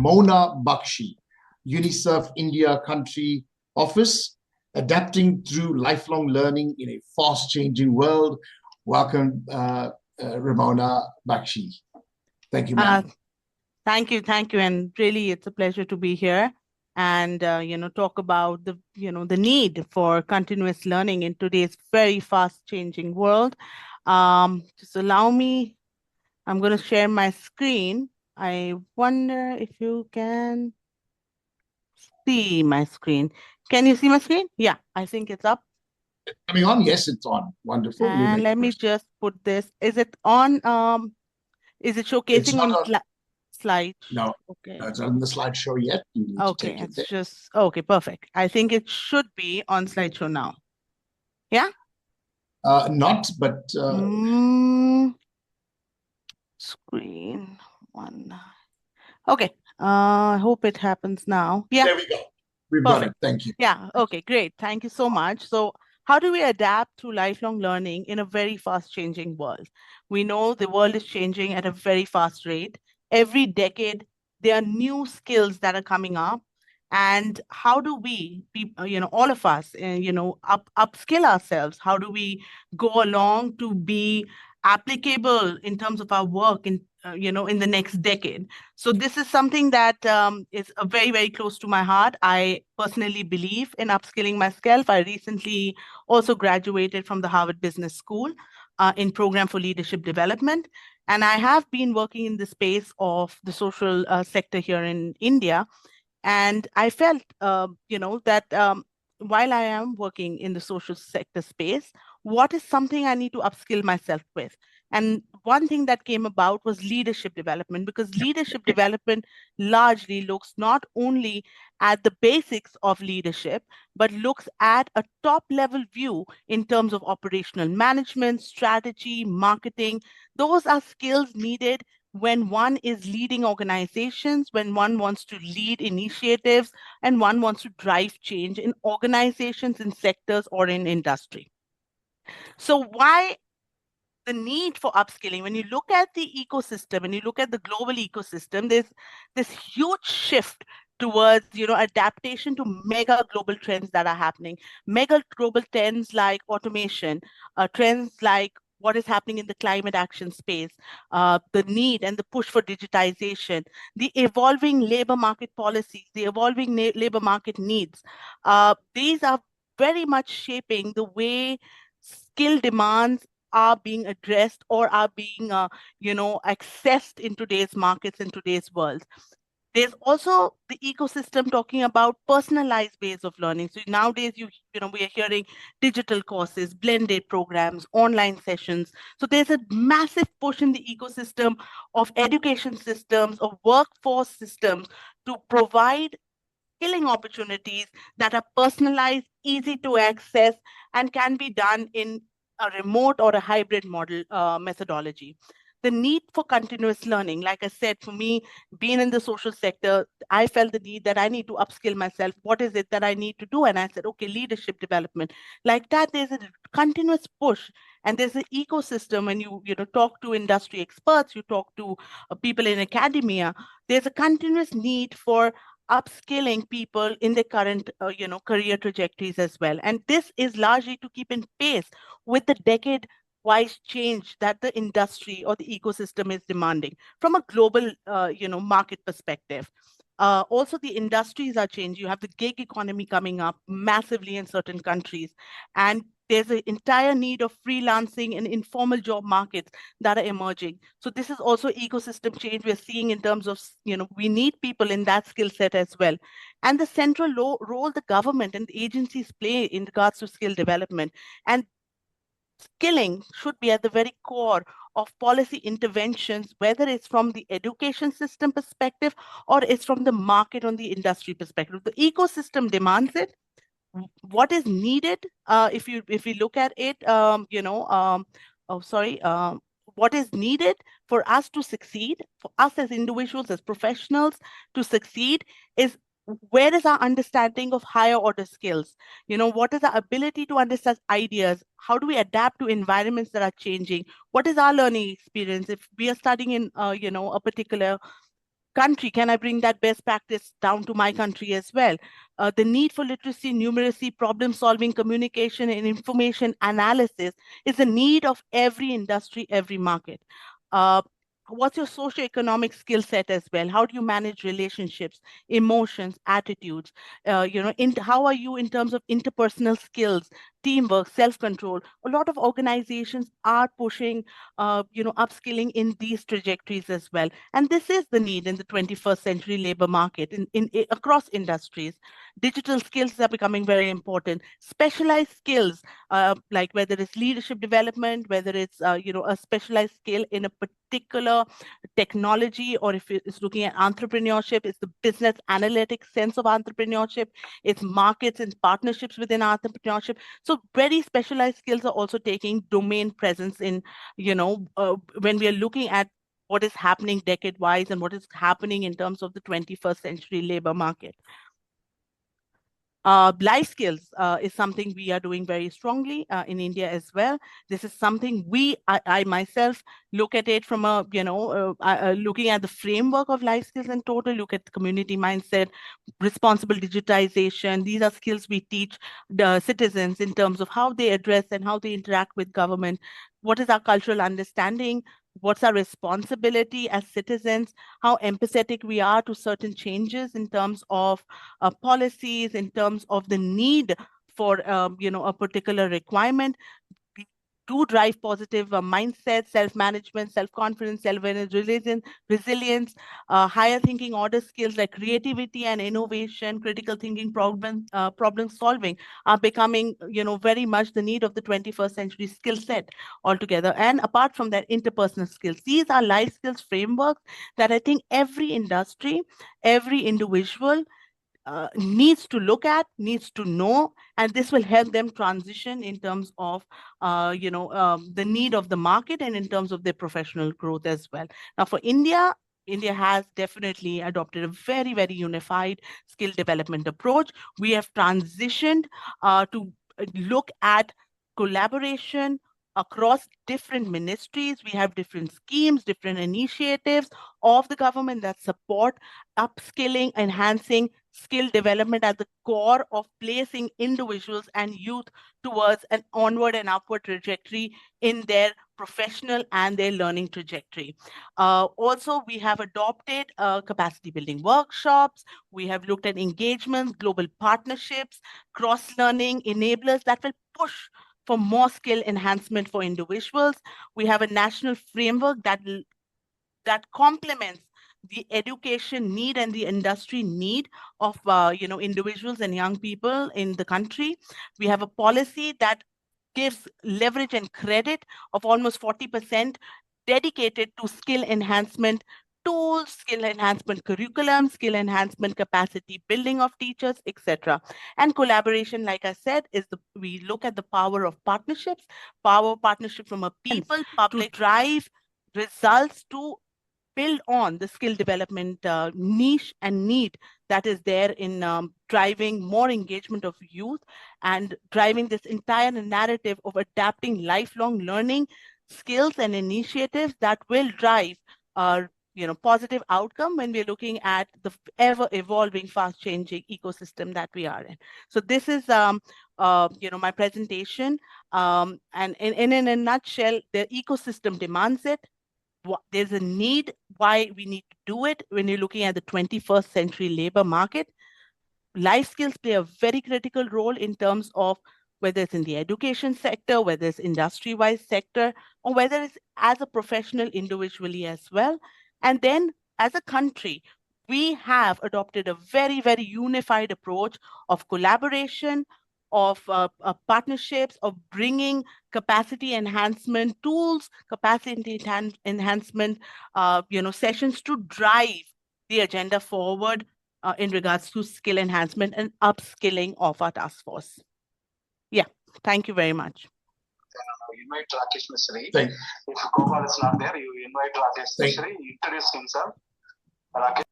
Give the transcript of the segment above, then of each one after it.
Ramona Bakshi, UNICEF India Country Office, adapting through lifelong learning in a fast-changing world. Welcome, Ramona Bakshi. Thank you, ma'am. Thank you. And really, it's a pleasure to be here and, talk about the need for continuous learning in today's very fast changing world. Just allow me, I'm going to share my screen. I wonder if you can see my screen. Can you see my screen? Yeah, I think it's up. Coming on? Yes, it's on. Wonderful. And let me just put this. Is it on? Is it showcasing on slide? No, okay. No, it's not on the slideshow yet. You need to take it there. Just okay, perfect. I think it should be on slideshow now. Yeah? Not, but screen one. Okay. I hope it happens now. Yeah. There we go. We've got it. Thank you. Yeah. Okay, great. Thank you so much. So how do we adapt to lifelong learning in a very fast changing world? We know the world is changing at a very fast rate. Every decade, there are new skills that are coming up. And how do we, all of us, upskill ourselves? How do we go along to be applicable in terms of our work in the next decade? So this is something that is very, very close to my heart. I personally believe in upskilling myself. I recently also graduated from the Harvard Business School in Program for Leadership Development. And I have been working in the space of the social sector here in India. And I felt, that while I am working in the social sector space, what is something I need to upskill myself with? And one thing that came about was leadership development, because leadership development largely looks not only at the basics of leadership, but looks at a top level view in terms of operational management, strategy, marketing. Those are skills needed when one is leading organizations, when one wants to lead initiatives, and one wants to drive change in organizations, in sectors, or in industry. So why the need for upskilling? When you look at the ecosystem and you look at the global ecosystem, there's this huge shift towards adaptation to mega global trends that are happening. Mega global trends like automation, trends like what is happening in the climate action space, the need and the push for digitization, the evolving labor market policies, the evolving labor market needs. These are very much shaping the way skill demands are being addressed or are being, accessed in today's markets, in today's world. There's also the ecosystem talking about personalized ways of learning. So nowadays, we are hearing digital courses, blended programs, online sessions. So there's a massive push in the ecosystem of education systems, of workforce systems to provide skilling opportunities that are personalized, easy to access, and can be done in a remote or a hybrid model methodology. The need for continuous learning, like I said, for me, being in the social sector, I felt the need that I need to upskill myself. What is it that I need to do? And I said, okay, leadership development. Like that, there's a continuous push, and there's an ecosystem. When you talk to industry experts, you talk to people in academia, there's a continuous need for upskilling people in their current career trajectories as well. And this is largely to keep in pace with the decade wise change that the industry or the ecosystem is demanding from a global market perspective. Also, the industries are changing. You have the gig economy coming up massively in certain countries, and there's an entire need of freelancing and informal job markets that are emerging. So this is also ecosystem change we're seeing in terms of, we need people in that skill set as well. And the central role the government and the agencies play in regards to skill development. And skilling should be at the very core of policy interventions, whether it's from the education system perspective or it's from the market on the industry perspective. The ecosystem demands it. What is needed, if we look at it, what is needed for us to succeed, for us as individuals, as professionals to succeed, is where is our understanding of higher order skills? What is our ability to understand ideas? How do we adapt to environments that are changing? What is our learning experience? If we are studying in, a particular country, can I bring that best practice down to my country as well? The need for literacy, numeracy, problem solving, communication, and information analysis is a need of every industry, every market. Uh, what's your socioeconomic skill set as well? How do you manage relationships, emotions, attitudes? How are you in terms of interpersonal skills, teamwork, self-control? A lot of organizations are pushing, upskilling in these trajectories as well. And this is the need in the 21st century labor market across industries. Digital skills are becoming very important. Specialized skills, like whether it's leadership development, whether it's a specialized skill in a particular technology, or if it's looking at entrepreneurship, it's the business analytics sense of entrepreneurship, it's markets and partnerships within entrepreneurship. So very specialized skills are also taking domain presence in, when we are looking at what is happening decade-wise and what is happening in terms of the 21st century labor market. Life skills is something we are doing very strongly in India as well. This is something I myself look at it from looking at the framework of life skills in total, look at the community mindset, responsible digitization. These are skills we teach the citizens in terms of how they address and how they interact with government. What is our cultural understanding? What's our responsibility as citizens? How empathetic we are to certain changes in terms of policies, in terms of the need for a particular requirement. We do drive positive mindset, self-management, self-confidence, self-awareness, resilience, higher thinking order skills like creativity and innovation, critical thinking, problem solving are becoming, very much the need of the 21st century skill set altogether. And apart from that, interpersonal skills. These are life skills frameworks that I think every industry, every individual needs to look at, needs to know, and this will help them transition in terms of, the need of the market and in terms of their professional growth as well. Now, for India, India has definitely adopted a very, very unified skill development approach. We have transitioned to look at collaboration across different ministries. We have different schemes, different initiatives of the government that support upskilling, enhancing skill development at the core of placing individuals and youth towards an onward and upward trajectory in their professional and their learning trajectory. Also, we have adopted capacity building workshops. We have looked at engagements, global partnerships, cross-learning enablers that will push for more skill enhancement for individuals. We have a national framework that complements the education need and the industry need of individuals and young people in the country. We have a policy that gives leverage and credit of almost 40% dedicated to skill enhancement tools, skill enhancement curriculum, skill enhancement capacity building of teachers, etc. And collaboration, like I said, we look at the power of partnerships, power of partnership from a people, public to drive results to build on the skill development niche and need that is there in driving more engagement of youth and driving this entire narrative of adapting lifelong learning skills and initiatives that will drive positive outcome when we're looking at the ever evolving, fast changing ecosystem that we are in. So this is my presentation, and in a nutshell, the ecosystem demands it. There's a need why we need to do it when you're looking at the 21st century labor market. Life skills play a very critical role in terms of whether it's in the education sector, whether it's industry-wise sector, or whether it's as a professional individually as well. And then as a country, we have adopted a very, very unified approach of collaboration, of partnerships, of bringing capacity enhancement tools, capacity enhancement, sessions to drive the agenda forward in regards to skill enhancement and upskilling of our task force. Yeah, thank you very much. Invite Rakesh Misri. If Gopal is not there, you invite Rakesh Misri, introduce himself. Rakesh.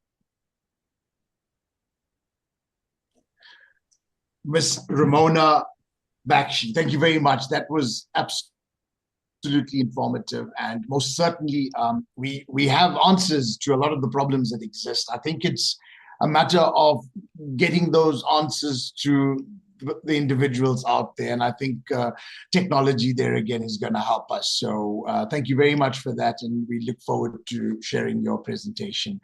Miss Ramona Bakshi, thank you very much. That was absolutely absolutely informative, and most certainly we have answers to a lot of the problems that exist. I think it's a matter of getting those answers to the individuals out there, and I think technology there again is going to help us. So thank you very much for that, and we look forward to sharing your presentation.